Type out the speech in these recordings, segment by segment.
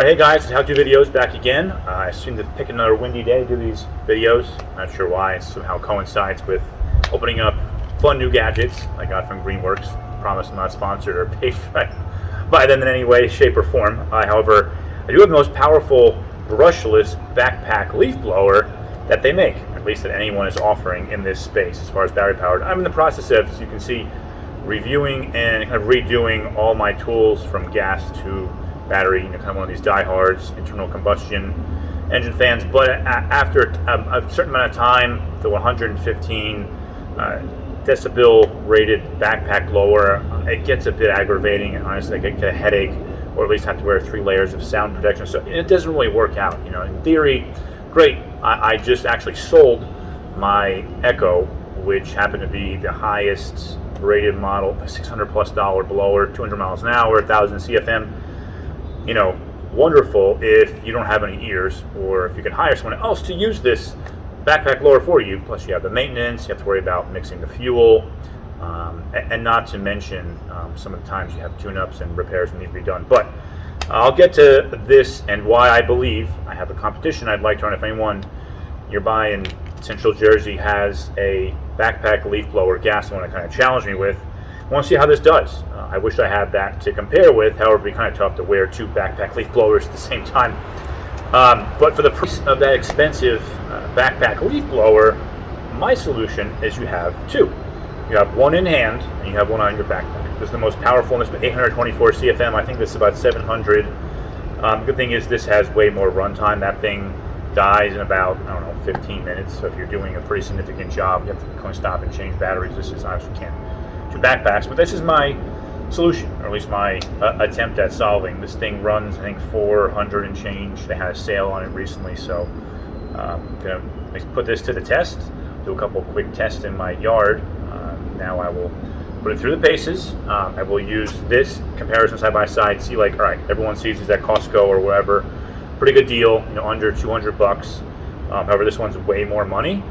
Hey guys, it's how-to videos back again. I seem to pick another windy day to do these videos. Not sure why. It somehow coincides with opening up fun new gadgets I got from Greenworks. Promise I'm not sponsored or paid by them in any way, shape, or form. However, I do have the most powerful brushless backpack leaf blower that they make, at least that anyone is offering in this space as far as battery powered. I'm in the process of, as you can see, reviewing and kind of redoing all my tools from gas to battery, kind of one of these diehards, internal combustion engine fans. But after a certain amount of time, the 115 decibel rated backpack blower, it gets a bit aggravating, and honestly I get a headache, or at least have to wear 3 layers of sound protection. So it doesn't really work out. In theory, great. I just actually sold my Echo, which happened to be the highest rated model, a $600+ blower, 200 miles an hour, 1000 CFM. Wonderful if you don't have any ears, or if you can hire someone else to use this backpack blower for you. Plus you have the maintenance, you have to worry about mixing the fuel, and not to mention some of the times you have tune-ups and repairs that need to be done. But I'll get to this and why I believe I have a competition I'd like to run. If anyone nearby in Central Jersey has a backpack leaf blower gas one to kind of challenge me with, I want to see how this does. I wish I had that to compare with. However, it'd be kind of tough to wear 2 backpack leaf blowers at the same time. But for the price of that expensive backpack leaf blower, my solution is you have 2. You have one in hand and you have one on your backpack. This is the most powerful, and it's 824 CFM. I think this is about 700. The good thing is this has way more runtime. That thing dies in about, 15 minutes. So if you're doing a pretty significant job, you have to kind of stop and change batteries. This is obviously can't do backpacks, but this is my solution, or at least my attempt at solving. This thing runs, I think, 400 and change. They had a sale on it recently, so I'm gonna at least put this to the test. Do a couple quick tests in my yard. Now I will put it through the paces. I will use this comparison side by side. See, like, all right, everyone sees these at Costco or wherever. Pretty good deal, under $200. However, this one's way more money.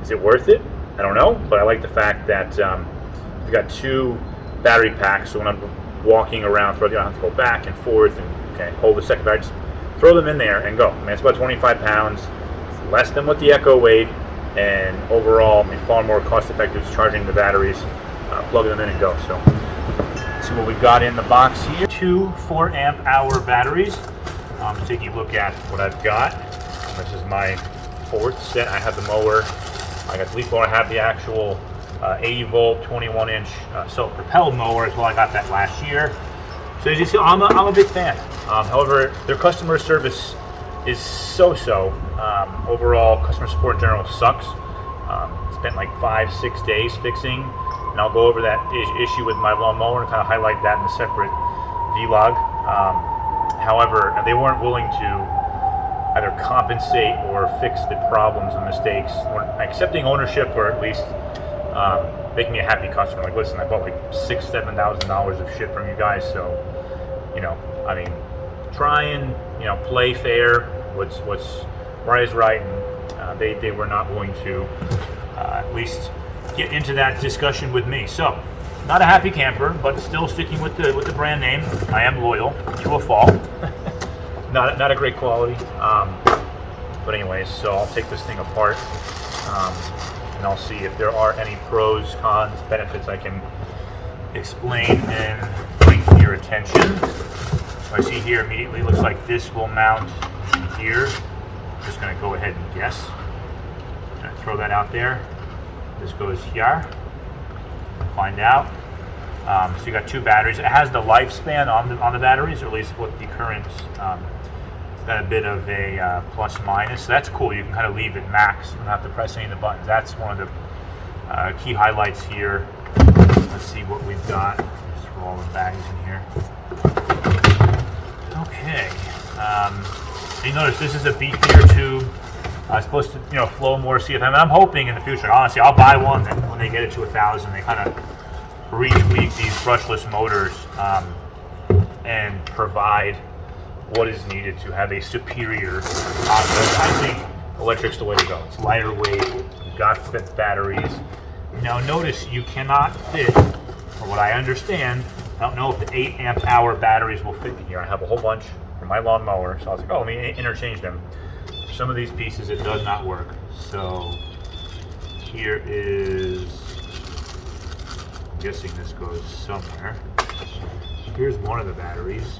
Is it worth it? I don't know, but I like the fact that we've got 2 battery packs, so when I'm walking around, I don't have to go back and forth and hold the second battery. Just throw them in there and go. It's about 25 pounds. It's less than what the Echo weighed, and overall, far more cost effective is charging the batteries, plug them in and go. So, let's see what we've got in the box here. 2 4-amp-hour batteries. Just taking a look at what I've got. This is my 4th set. I have the mower. I got the leaf blower. I have the actual 80-volt, 21-inch self-propelled mower as well. I got that last year. So as you see, I'm a big fan. However, their customer service is so-so. Overall, customer support in general sucks. Spent like 5-6 days fixing, and I'll go over that issue with my lawnmower and kind of highlight that in a separate vlog. However, they weren't willing to either compensate or fix the problems and mistakes, or accepting ownership, or at least making me a happy customer. Like, listen, I bought like $6,000-7,000 of shit from you guys, so try and play fair. What's right is right, and they were not willing to at least get into that discussion with me. So, not a happy camper, but still sticking with the brand name. I am loyal to a fault. Not a great quality, but anyways, so I'll take this thing apart. And I'll see if there are any pros, cons, benefits I can explain and bring to your attention. So I see here immediately, looks like this will mount here. I'm just going to go ahead and guess. I'm going to throw that out there. This goes here. Find out. So you got 2 batteries. It has the lifespan on the batteries, or at least what the current. Got a bit of a plus minus. So that's cool. You can kind of leave it max. You don't have to press any of the buttons. That's one of the key highlights here. Let's see what we've got. Just throw all the bags in here. Okay. You notice this is a beefier tube. Supposed to flow more CFM. And I'm hoping in the future, honestly, I'll buy one that when they get it to 1,000, they kind of retweak these brushless motors and provide what is needed to have a superior option. I think electric's the way to go. It's lighter weight, you've got fit batteries. Now notice you cannot fit, from what I understand, I don't know if the 8-amp-hour batteries will fit in here. I have a whole bunch for my lawnmower. So I was like, oh, let me interchange them. For some of these pieces, it does not work. So here is, I'm guessing this goes somewhere. Here's one of the batteries.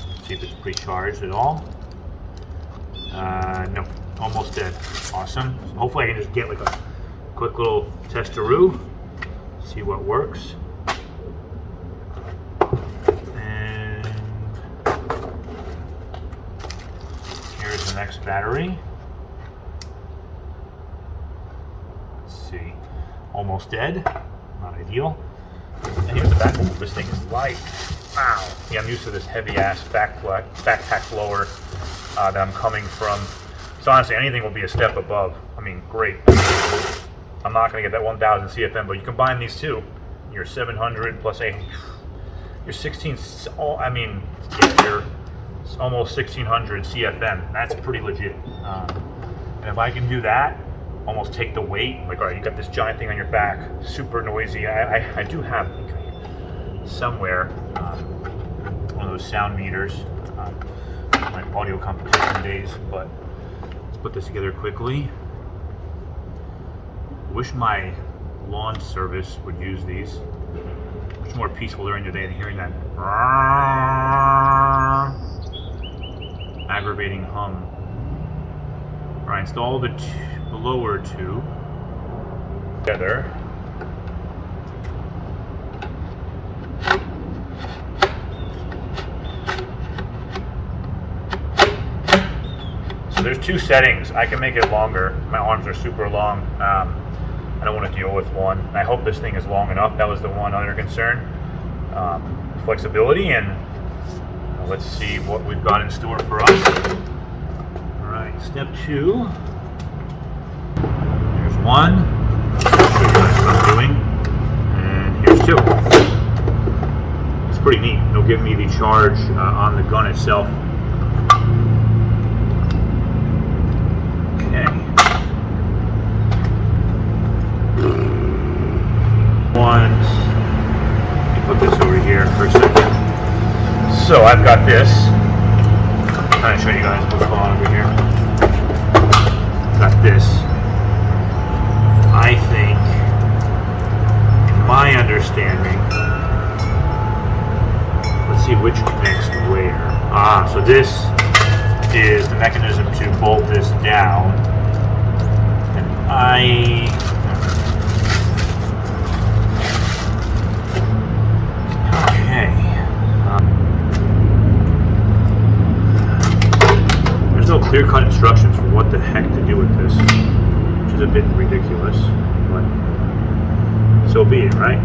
Let's see if it's pre-charged at all. No, almost dead. Awesome. So hopefully I can just get like a quick little testaroo, see what works. And here's the next battery. Let's see, almost dead, not ideal. And here's the back. Oh, this thing is light. Wow. Yeah, I'm used to this heavy ass backpack blower that I'm coming from. So honestly, anything will be a step above. I mean, great. I'm not going to get that 1000 CFM, but you combine these two, you're 700 plus 8. You're 16. I mean, yeah, you're almost 1600 CFM. That's pretty legit. And if I can do that, almost take the weight. Like, all right, you got this giant thing on your back, super noisy. I do have somewhere one of those sound meters, my audio competition days, but let's put this together quickly. Wish my lawn service would use these. Much more peaceful during the day than hearing that aggravating hum. All right, install the lower two together. So there's two settings. I can make it longer. My arms are super long. I don't want to deal with one. I hope this thing is long enough. That was the one other concern. Flexibility, and let's see what we've got in store for us. All right, step two. Here's one. I'll show you guys what I'm doing. And here's two. It's pretty neat. It'll give me the charge on the gun itself. Let me put this over here for a second. So I've got this. I'm trying to show you guys what's going on over here. Got this. I think, in my understanding, let's see which connects where. So this is the mechanism to bolt this down. And there's no clear-cut instructions for what the heck to do with this, which is a bit ridiculous, but so be it, right?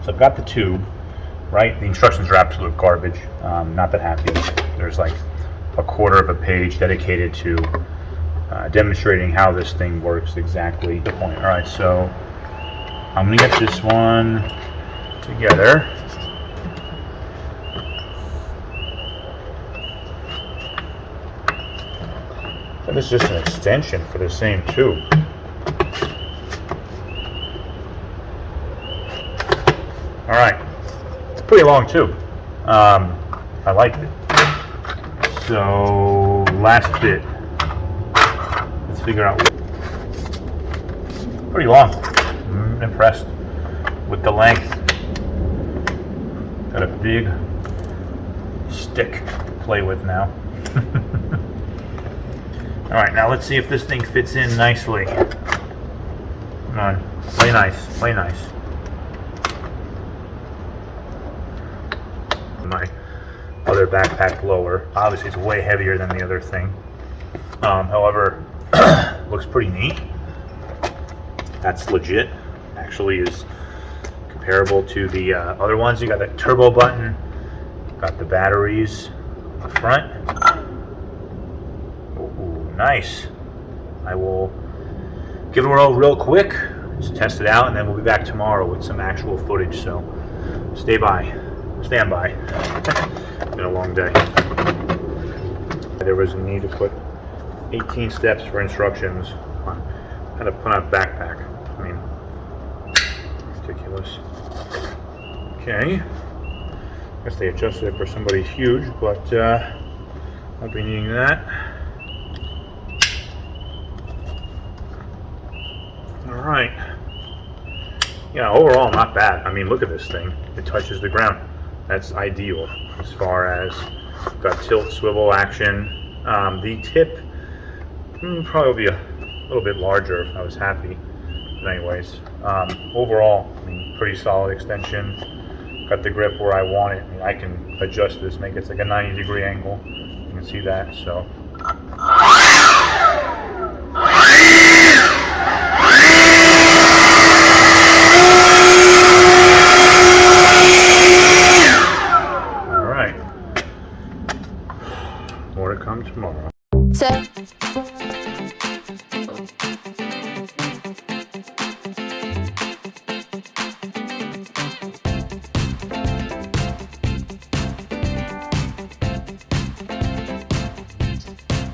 So I've got the tube, right? The instructions are absolute garbage. Not that happy. There's like a quarter of a page dedicated to demonstrating how this thing works exactly. The point. All right, so I'm gonna get this one together. So this is just an extension for the same tube. All right, it's pretty long too. I liked it. So last bit. Let's figure out. Pretty long. I'm impressed with the length. Got a big stick to play with now. All right, now let's see if this thing fits in nicely. Come on, play nice, play nice. My other backpack blower. Obviously, it's way heavier than the other thing. However, looks pretty neat. That's legit. Actually, is comparable to the other ones. You got that turbo button. Got the batteries on the front. Ooh, nice. I will give it a roll real quick, just test it out, and then we'll be back tomorrow with some actual footage. So stand by. It's been a long day. There was a need to put 18 steps for instructions on how to put on a backpack. I mean, ridiculous. Okay. I guess they adjusted it for somebody huge, but I'll be needing that. Alright. Yeah, overall not bad. I mean, look at this thing. It touches the ground. That's ideal as far as got tilt swivel action. The tip probably be a little bit larger if I was happy. But anyways, overall, I mean, pretty solid extension. Got the grip where I want it. I mean, I can adjust this, make it like a 90-degree angle. You can see that. So. All right. More to come tomorrow.